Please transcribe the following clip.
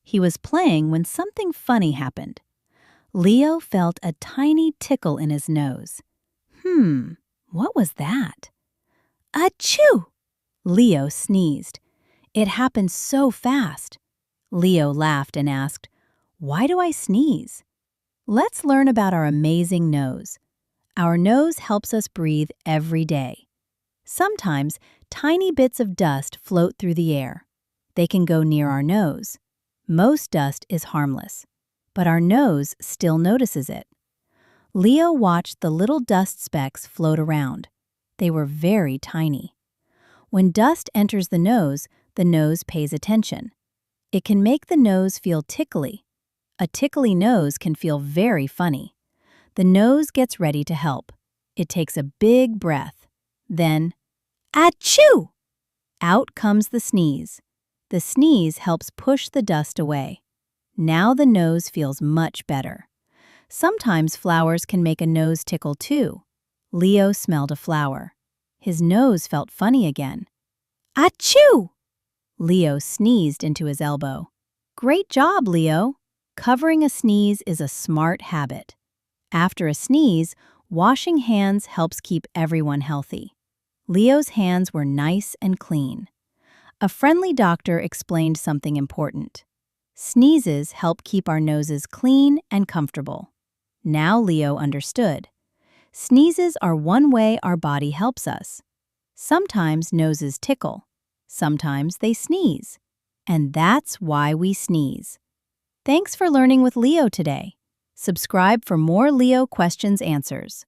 He was playing when something funny happened. Leo felt a tiny tickle in his nose. What was that? Achoo! Leo sneezed. It happened so fast. Leo laughed and asked, "Why do I sneeze?" Let's learn about our amazing nose. Our nose helps us breathe every day. Sometimes tiny bits of dust float through the air. They can go near our nose. Most dust is harmless, but our nose still notices it. Leo watched the little dust specks float around. They were very tiny. When dust enters the nose pays attention. It can make the nose feel tickly. A tickly nose can feel very funny. The nose gets ready to help. It takes a big breath. Then, achoo! Out comes the sneeze. The sneeze helps push the dust away. Now the nose feels much better. Sometimes flowers can make a nose tickle too. Leo smelled a flower. His nose felt funny again. Achoo! Leo sneezed into his elbow. Great job, Leo! Covering a sneeze is a smart habit. After a sneeze, washing hands helps keep everyone healthy. Leo's hands were nice and clean. A friendly doctor explained something important. Sneezes help keep our noses clean and comfortable. Now Leo understood. Sneezes are one way our body helps us. Sometimes noses tickle. Sometimes they sneeze. And that's why we sneeze. Thanks for learning with Leo today. Subscribe for more Leo questions answers.